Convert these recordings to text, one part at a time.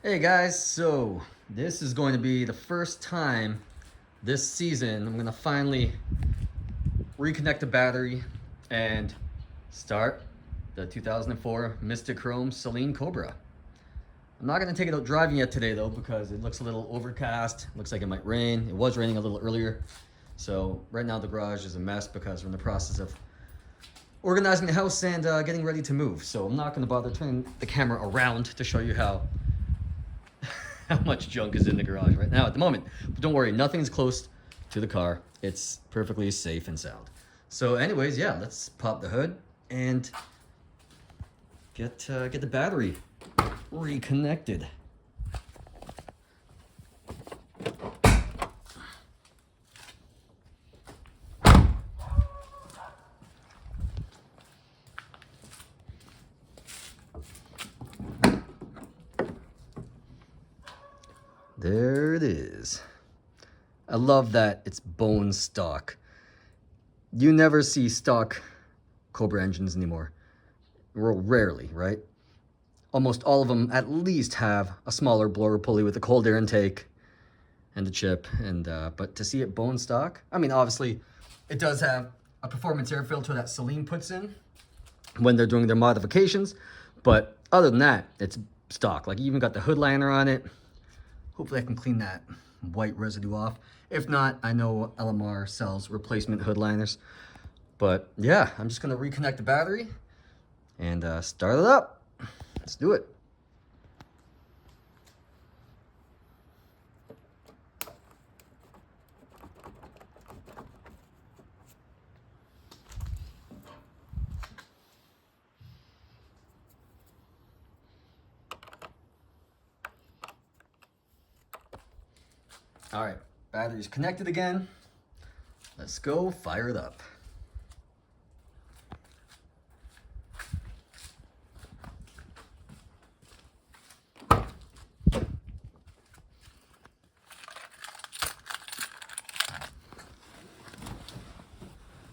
Hey guys, so this is going to be the first time this season I'm going to finally reconnect the battery and start the 2004 Mystichrome Saleen Cobra. I'm not going to take it out driving yet today though because it looks a little overcast. Looks like it might rain. It was raining a little earlier. So right now the garage is a mess because we're in the process of organizing the house and getting ready to move. So I'm not going to bother turning the camera around to show you how much junk is in the garage right now at the moment. But don't worry, nothing's close to the car. It's perfectly safe and sound. So anyways, yeah, let's pop the hood and get the battery reconnected. There it is. I love that it's bone stock. You never see stock Cobra engines anymore. Well, rarely, right? Almost all of them at least have a smaller blower pulley with a cold air intake and a chip. But to see it bone stock, I mean, obviously, it does have a performance air filter that Saleen puts in when they're doing their modifications. But other than that, it's stock. Like, you even got the hood liner on it. Hopefully I can clean that white residue off. If not, I know LMR sells replacement hood liners. But yeah, I'm just gonna reconnect the battery and start it up. Let's do it. All right, battery's connected again. Let's go fire it up.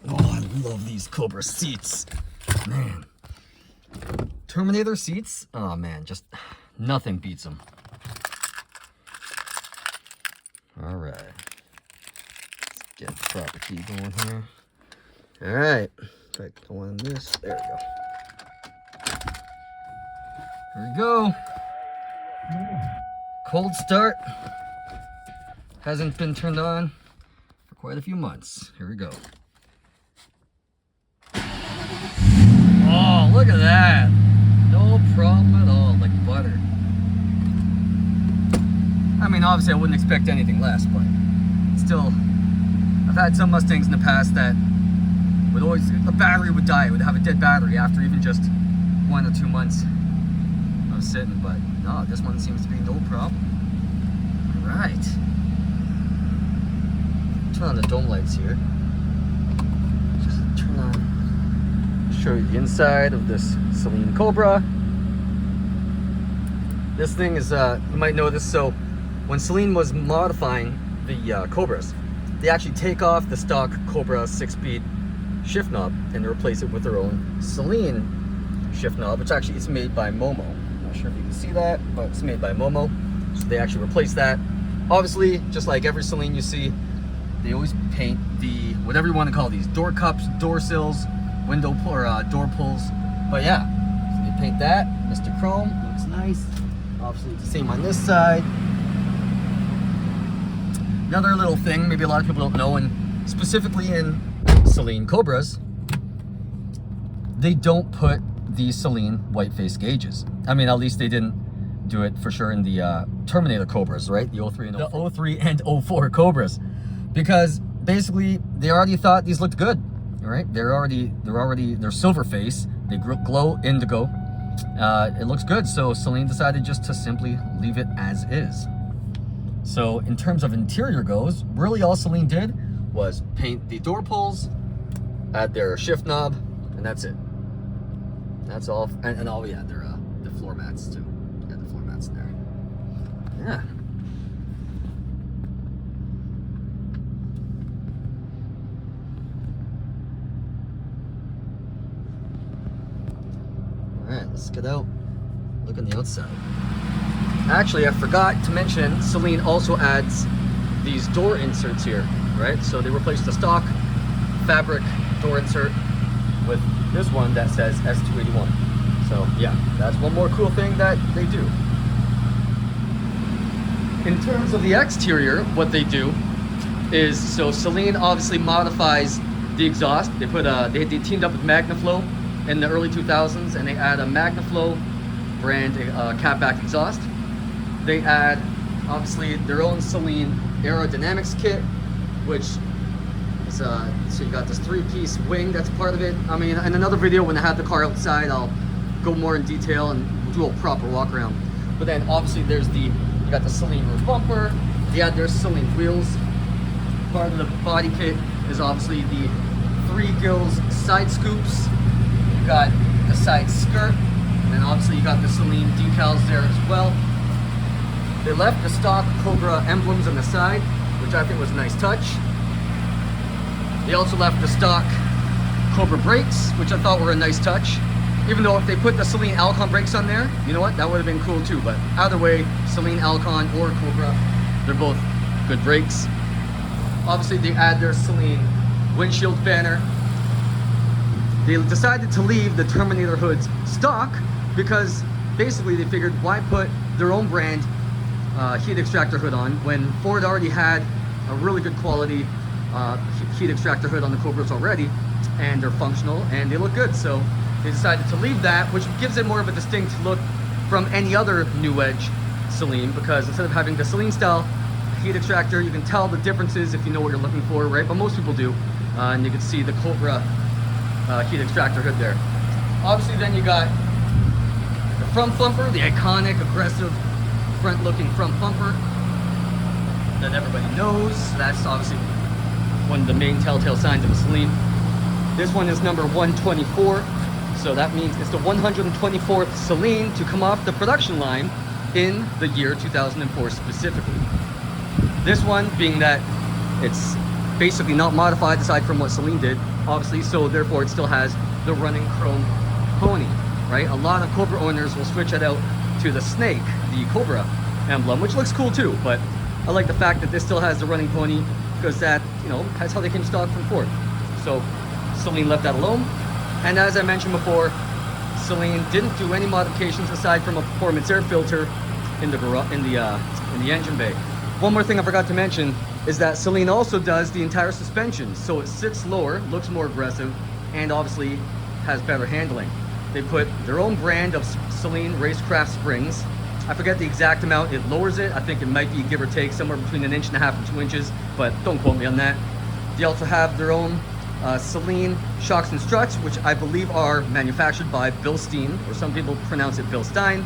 Oh, I love these Cobra seats, man. Terminator seats, oh man, just nothing beats them. All right, let's get the proper key going here. All right, try to go on this. There we go. Here we go. Cold start. Hasn't been turned on for quite a few months. Here we go. Oh, look at that. No problem at all, like butter. I mean, obviously I wouldn't expect anything less, but still, I've had some Mustangs in the past that would always, the battery would die. It would have a dead battery after even just 1 or 2 months of sitting, but no, this one seems to be no problem. All right. Turn on the dome lights here. Just turn on, show you the inside of this Saleen Cobra. This thing is, you might know this, so when Saleen was modifying the Cobras, they actually take off the stock Cobra 6-speed shift knob and replace it with their own Saleen shift knob, which actually is made by Momo. I'm not sure if you can see that, but it's made by Momo. So they actually replace that. Obviously, just like every Saleen you see, they always paint the, whatever you want to call these, door cups, door sills, window or door pulls. But yeah, so they paint that. Mystichrome, looks nice. Obviously, it's the same on this side. Another little thing, maybe a lot of people don't know, and specifically in Saleen Cobras, they don't put the Saleen white face gauges. I mean, at least they didn't do it for sure in the Terminator Cobras, right? The 03 and 04. The 03 and 04 Cobras, because basically they already thought these looked good, right? They're silver face. They glow indigo. It looks good, so Saleen decided just to simply leave it as is. So in terms of interior goes, really all Saleen did was paint the door pulls, add their shift knob, and that's it. That's all. And oh yeah, the floor mats too. Yeah, the floor mats there. Yeah. All right, let's get out. Look on the outside. Actually, I forgot to mention, Saleen also adds these door inserts here, right? So they replaced the stock fabric door insert with this one that says S281. So yeah, that's one more cool thing that they do. In terms of the exterior, what they do is, so Saleen obviously modifies the exhaust. They put they teamed up with Magnaflow in the early 2000s, and they add a Magnaflow brand catback exhaust. They add obviously their own Saleen aerodynamics kit, which is so you got this 3-piece wing that's part of it. I mean, in another video when I have the car outside, I'll go more in detail and do a proper walk around. But then obviously there's you got the Saleen roof bumper. They add their Saleen wheels. Part of the body kit is obviously the 3 gills side scoops. You got the side skirt, and then obviously you got the Saleen decals there as well. They left the stock Cobra emblems on the side, which I think was a nice touch. They also left the stock Cobra brakes, which I thought were a nice touch. Even though if they put the Saleen Alcon brakes on there, you know what, that would have been cool too. But either way, Saleen Alcon or Cobra, they're both good brakes. Obviously they add their Saleen windshield banner. They decided to leave the Terminator hoods stock because basically they figured, why put their own brand heat extractor hood on when Ford already had a really good quality heat extractor hood on the Cobras already, and they're functional and they look good. So they decided to leave that, which gives it more of a distinct look from any other new edge Saleen, because instead of having the Saleen style heat extractor, you can tell the differences if you know what you're looking for, right? But most people do, and you can see the Cobra heat extractor hood there. Obviously then you got the front bumper, the iconic aggressive front looking front bumper that everybody knows. That's obviously one of the main telltale signs of a Saleen. This one is number 124, so that means it's the 124th Saleen to come off the production line in the year 2004 specifically. This one being that it's basically not modified aside from what Saleen did, obviously, so therefore it still has the running chrome pony, right? A lot of Cobra owners will switch it out to the snake, the Cobra emblem, which looks cool too, but I like the fact that this still has the running pony because that, you know, that's how they came stock from Ford. So Saleen left that alone. And as I mentioned before, Saleen didn't do any modifications aside from a performance air filter in the engine bay. One more thing I forgot to mention is that Saleen also does the entire suspension, so it sits lower, looks more aggressive, and obviously has better handling. They put their own brand of Saleen Racecraft springs. I forget the exact amount it lowers it. I think it might be, give or take, somewhere between 1.5 inches and 2 inches, but don't quote me on that. They also have their own Saleen shocks and struts, which I believe are manufactured by Bilstein, or some people pronounce it Bilstein.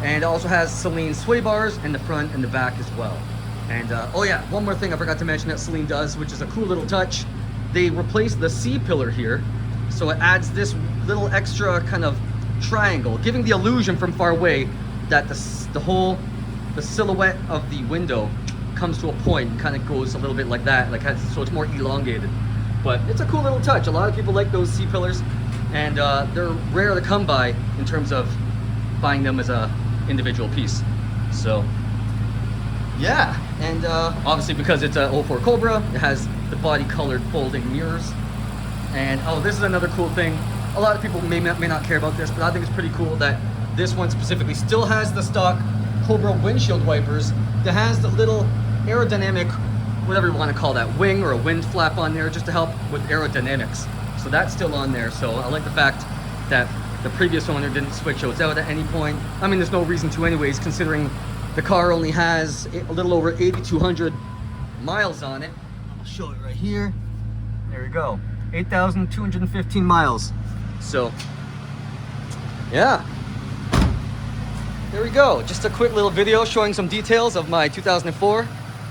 And it also has Saleen sway bars in the front and the back as well. And oh yeah, one more thing I forgot to mention that Saleen does, which is a cool little touch. They replaced the C pillar here, so it adds this little extra kind of triangle, giving the illusion from far away that the silhouette of the window comes to a point and kind of goes a little bit like that, like so it's more elongated. But it's a cool little touch. A lot of people like those C pillars, and they're rare to come by in terms of buying them as a individual piece. So yeah, and obviously because it's a 04 Cobra, it has the body colored folding mirrors. And oh, this is another cool thing. A lot of people may not care about this, but I think it's pretty cool that this one specifically still has the stock Cobra windshield wipers that has the little aerodynamic, whatever you want to call that, wing or a wind flap on there just to help with aerodynamics. So that's still on there. So I like the fact that the previous owner didn't switch those out at any point. I mean, there's no reason to anyways, considering the car only has a little over 8,200 miles on it. I'll show it right here. There we go. 8,215 miles. So yeah, there we go. Just a quick little video showing some details of my 2004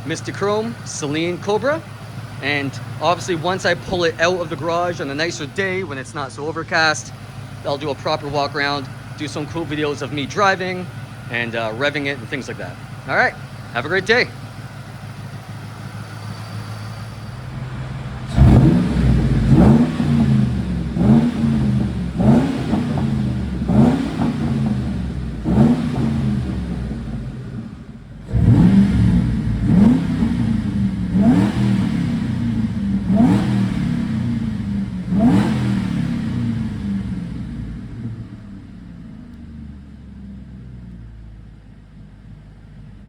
Mystichrome Saleen Cobra. And obviously once I pull it out of the garage on a nicer day when it's not so overcast, I'll do a proper walk around, do some cool videos of me driving and revving it and things like that. All right, have a great day.